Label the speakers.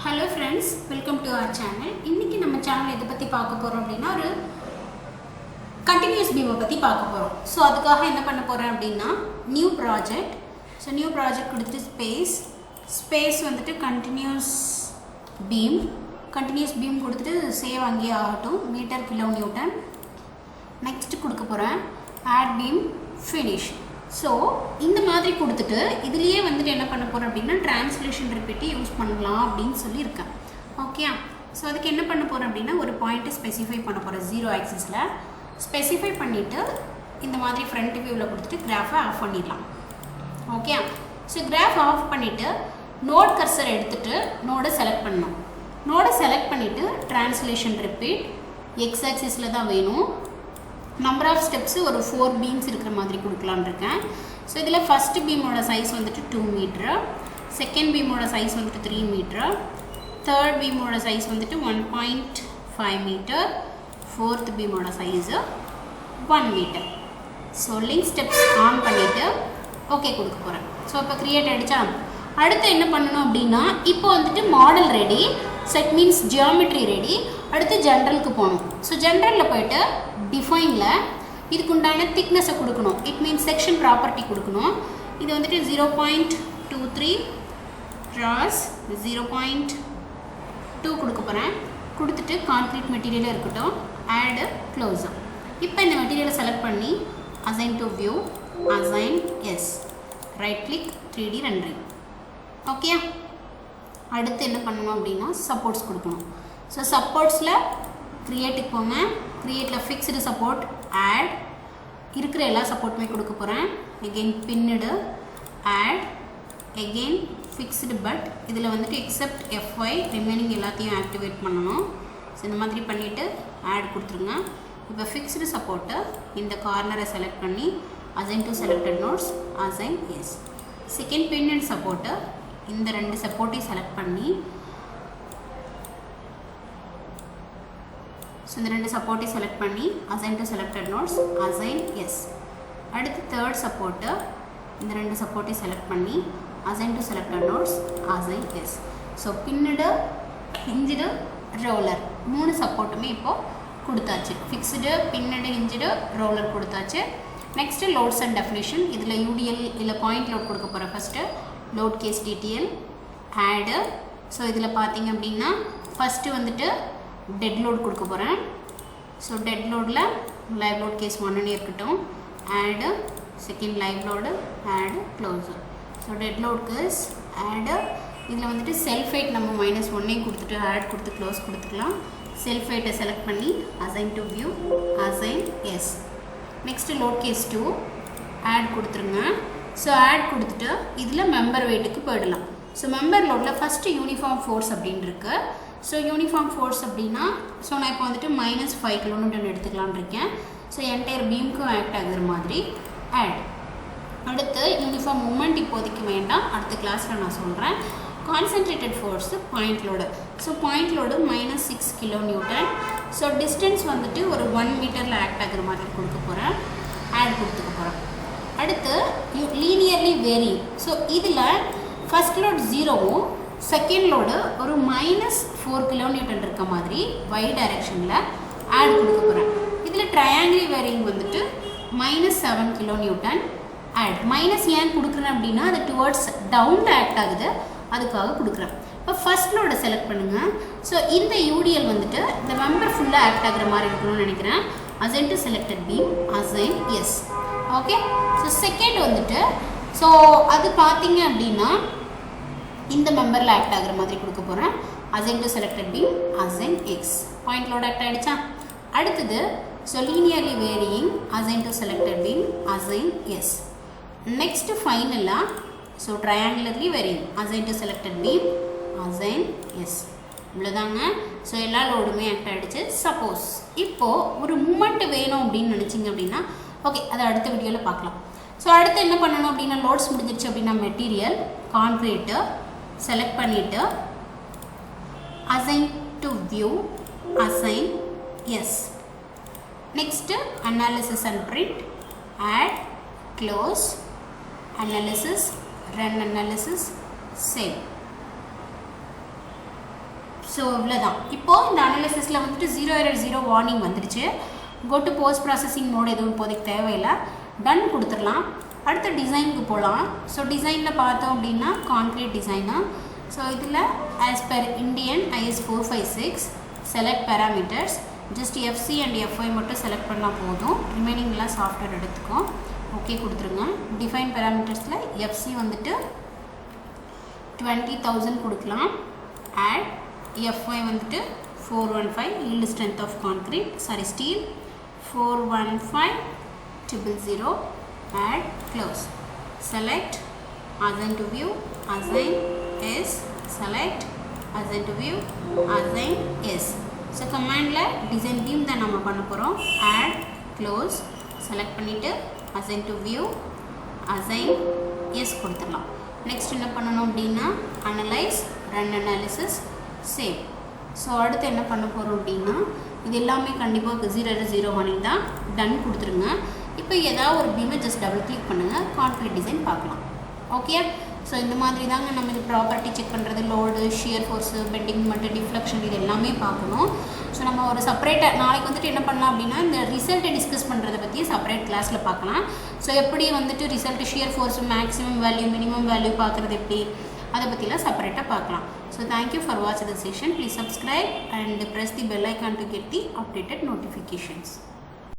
Speaker 1: Hello friends, welcome to our channel. இன்னைக்கு நம்ம channel எதை பத்தி பார்க்க போறோம் அப்படினா ஒரு continuous beam பத்தி பார்க்க போறோம். சோ அதுக்காக என்ன பண்ண போறேன் அப்படினா new project. So new project கொடுத்து space வந்துட்டு continuous beam கொடுத்துட்டு சேவ் அங்கேயே ஆகட்டும் மீட்டர் கிலோ நியூட்டன். நெக்ஸ்ட் கொடுக்க போறேன் add beam finish. So இந்த மாதிரி கொடுத்துட்டு இதுலயே வந்துட்டு என்ன பண்ண போறோம் அப்படினா translation repeat யூஸ் பண்ணலாம் அப்படினு சொல்லி இருக்கேன். ஓகே. சோ அதுக்கு என்ன பண்ண போறோம் அப்படினா ஒரு பாயிண்ட் ஸ்பெசிஃபை பண்ண போறோம் 0 ஆக்சிஸ்ல. ஸ்பெசிஃபை பண்ணிட்டு இந்த மாதிரி ஃப்ரண்ட் வியூல கொடுத்துட்டு கிராஃபை ஆஃப் பண்ணிடலாம். ஓகே. சோ கிராஃப் ஆஃப் பண்ணிட்டு நோட் கர்சர் எடுத்துட்டு நோட செலக்ட் பண்ணனும். நோட செலக்ட் பண்ணிட்டு translation repeat x ஆக்சிஸ்ல தான் வேணும். Number of steps ஒரு 4 beams இருக்கிற மாதிரி கொடுக்கலாம்னு இருக்கேன். ஸோ இதில் ஃபர்ஸ்ட் பீமோட சைஸ் வந்துட்டு 2 மீட்டர், செகண்ட் பீமோட சைஸ் வந்துட்டு 3 மீட்டர், தேர்ட் பீமோட சைஸ் வந்துட்டு 1.5 மீட்டர், ஃபோர்த் பீமோட size 1 metre. So link steps on பண்ணிவிட்டு ஓகே கொடுக்க போகிறேன். ஸோ இப்போ க்ரியேட் ஆகிடுச்சா? அடுத்து என்ன பண்ணணும் அப்படின்னா இப்போ வந்துட்டு model ready, so it means geometry ready. அடுத்து ஜென்ரலுக்கு போகணும். ஸோ ஜென்ரலில் போய்ட்டு டிஃபைனில் இதுக்கு உண்டான திக்னஸை கொடுக்கணும். இட் மீன்ஸ் செக்ஷன் ப்ராப்பர்ட்டி கொடுக்கணும். இது வந்துட்டு 0.23 க்ராஸ் 0.2 கொடுக்க போகிறேன். கொடுத்துட்டு கான்க்ரீட் மெட்டீரியலாக இருக்கட்டும், ஆடு க்ளோஸ். இப்போ இந்த மெட்டீரியலை செலக்ட் பண்ணி assign to view, assign yes, right click 3D rendering. Okay. அடுத்து என்ன பண்ணணும் அப்படின்னா சப்போர்ட்ஸ் கொடுக்கணும். ஸோ சப்போர்ட்ஸில் க்ரியேட்டுக்கு போங்க. க்ரியேட்டில் ஃபிக்ஸ்டு சப்போர்ட், ஆட் இருக்கிற எல்லா சப்போர்ட்டுமே கொடுக்க போகிறேன். Again pinned, add, again fixed but இதில் வந்துட்டு எக்ஸப்ட் FY ரிமைனிங் எல்லாத்தையும் ஆக்டிவேட் பண்ணணும். ஸோ இந்த மாதிரி பண்ணிவிட்டு ஆட் கொடுத்துருங்க. இப்போ ஃபிக்ஸ்டு சப்போர்ட்டை இந்த கார்னரை செலக்ட் பண்ணி assign to selected nodes, assign yes. Second pinned சப்போர்ட்டை இந்த ரெண்டு சப்போர்ட்டையும் செலக்ட் பண்ணி ஸோ இந்த ரெண்டு சப்போர்ட்டையும் செலக்ட் பண்ணி assign to selected nodes, assign yes. அடுத்து தேர்ட் சப்போர்ட்டு இந்த ரெண்டு சப்போர்ட்டையும் செலக்ட் பண்ணி assign to selected nodes, assign S. So pinned, hinged, roller 3 சப்போர்ட்டுமே இப்போது கொடுத்தாச்சு. ஃபிக்ஸ்டு, பின்னடு, ஹிஞ்சுடு, ரோலர் கொடுத்தாச்சு. Next loads and definition. இதில் யூடிஎல் இல்லை பாயிண்ட் லோட் கொடுக்க போகிறேன். First load case DDL, add. So இதில் பார்த்தீங்க அப்படின்னா ஃபஸ்ட்டு வந்துட்டு டெட் லோட் கொடுக்க போகிறேன். ஸோ டெட் லோடில் லைவ் லோட் கேஸ் 1 இருக்கட்டும், add, second live load, add, close. So dead load case, add. இதில் வந்துட்டு செல்ஃப் வெயிட் நம்ம -1 கொடுத்துட்டு ஆட் கொடுத்து க்ளோஸ் கொடுத்துக்கலாம். செல்ஃப் வெயிட்டை செலக்ட் பண்ணி assign to view, assign yes. Next load case 2 add கொடுத்துருங்க. ஸோ ஆட் கொடுத்துட்டு இதில் மெம்பர் வெயிட்டுக்கு போயிடலாம். ஸோ மெம்பர் லோடில் ஃபஸ்ட்டு யூனிஃபார்ம் ஃபோர்ஸ் அப்படின்னு இருக்குது. ஸோ யூனிஃபார்ம் ஃபோர்ஸ் அப்படின்னா ஸோ நான் இப்போ வந்துட்டு -5 கிலோமீட்டர் எடுத்துக்கலான் இருக்கேன். ஸோ என்டையர் பீமுக்கும் ஆக்ட் ஆகுற மாதிரி ஆட். அடுத்து யூனிஃபார்ம் மூமெண்ட் இப்போதைக்கு வேண்டாம், அடுத்த கிளாஸில் நான் சொல்கிறேன். Concentrated force point load. So point load -6 kilo Newton. So distance வந்துட்டு ஒரு 1 மீட்டரில் ஆக்ட் ஆகுற மாதிரி கொடுக்க போகிறேன், ஆட் கொடுத்துக்க போகிறேன். அடுத்து லீனியர்லி வேரி. ஸோ இதில் ஃபஸ்ட் லோட் 0வும் செகண்ட் லோடு ஒரு -4 கிலோ நியூட்டன் இருக்க மாதிரி y டைரெக்ஷனில் ஆட் கொடுக்க போகிறேன். இதில் ட்ரையாங்கிள் வேரிங் வந்துட்டு -7 கிலோ நியூட்டன் ஆட். மைனஸ் ஏன் கொடுக்குறேன் அப்படின்னா அது டுவர்ட்ஸ் டவுனில் ஆக்ட் ஆகுது, அதுக்காக கொடுக்குறேன். இப்போ ஃபஸ்ட் லோடை செலக்ட் பண்ணுங்கள். ஸோ இந்த யூடிஎல் வந்துட்டு இந்த மெம்பர் ஃபுல்லாக ஆக்ட் ஆகுற மாதிரி இருக்கணும்னு நினைக்கிறேன். Assign to selected beam, assign yes. Okay. So second வந்துட்டு ஸோ அது பார்த்தீங்க அப்படின்னா இந்த மெம்பரில் ஆக்ட் ஆகுற மாதிரி கொடுக்க போகிறேன். Assign to selected beam, assign yes. Point load act ஆகிடுச்சா? அடுத்தது so linearly varying, assign to selected beam, assign yes. Next ஃபைனலாக so triangularly varying, assign to selected beam, assign yes. இவ்வளோதாங்க. ஸோ எல்லா லோடுமே ஆக்ட் ஆகிடுச்சு. சப்போஸ் இப்போது ஒரு moment வேணும் அப்படின்னு நினச்சிங்க அப்படின்னா ஓகே, அதை அடுத்த வீடியோவில் பார்க்கலாம். ஸோ அடுத்து என்ன பண்ணணும் அப்படின்னா லோட்ஸ் முடிஞ்சிருச்சு அப்படின்னா மெட்டீரியல், கான்க்ரீட்டு செலக்ட் பண்ணிவிட்டு assign to view, assign yes. Next analysis and print, add, close, analysis, run analysis, save. So இவ்வளோதான். இப்போது இந்த அனாலிசிஸில் வந்துட்டு 0 error 0 வார்னிங் வந்துடுச்சு. Go to post processing mode எதுவும் இப்போதைக்கு தேவையில்லை. டன் கொடுத்துடலாம். அடுத்த டிசைனுக்கு போகலாம். ஸோ டிசைனில் பார்த்தோம் அப்படின்னா கான்க்ரீட் டிசைனா. ஸோ இதில் as per Indian IS 456 select parameters just FC and FY மட்டும் செலக்ட் பண்ணால் போதும். ரிமைனிங்லாம் சாஃப்ட்வேர் எடுத்துக்கும். ஓகே கொடுத்துருங்க. டிஃபைன் பேராமீட்டர்ஸில் FC வந்துட்டு 20,000 கொடுக்கலாம். ஆட் FY வந்துட்டு 415 yield strength of concrete steel 415,000 add close. Select assign to view, assign yes, select assign to view, assign yes. So command la design beam தான் நம்ம பண்ண போறோம். add close select பண்ணிட்டு assign to view, assign yes கொடுத்துடலாம். next என்ன பண்ணணும் அப்படின்னா analyze, run analysis, save. So அடுத்து என்ன பண்ண போகிறோம் அப்படின்னா இது எல்லாமே கண்டிப்பாக 0 error 0 வார்னிங் தான். டன் கொடுத்துருங்க. இப்போ ஏதாவது ஒரு பீமை ஜஸ்ட் டபுள் கிளிக் பண்ணுங்கள். கான்க்ரீட் டிசைன் பார்க்கலாம். ஓகே. ஸோ இந்த மாதிரி தாங்க நம்ம இது ப்ராப்பர்ட்டி செக் பண்ணுறது, லோடு, ஷியர் ஃபோர்ஸு, பெண்டிங் மட்டும், டிஃப்ளெக்ஷன் இது எல்லாமே பார்க்கணும். ஸோ நம்ம ஒரு செப்பரேட்டாக நாளைக்கு வந்துட்டு என்ன பண்ணலாம் அப்படின்னா இந்த ரிசல்ட்டை டிஸ்கஸ் பண்ணுறதை பற்றி செப்பரேட் கிளாஸில் பார்க்கலாம். ஸோ எப்படி வந்துட்டு result shear force maximum value minimum value பார்க்குறது எப்படி அதை பற்றிலாம் செப்பரேட்டாக பார்க்கலாம். So thank you for watching the session. Please subscribe and press the bell icon to get the updated notifications.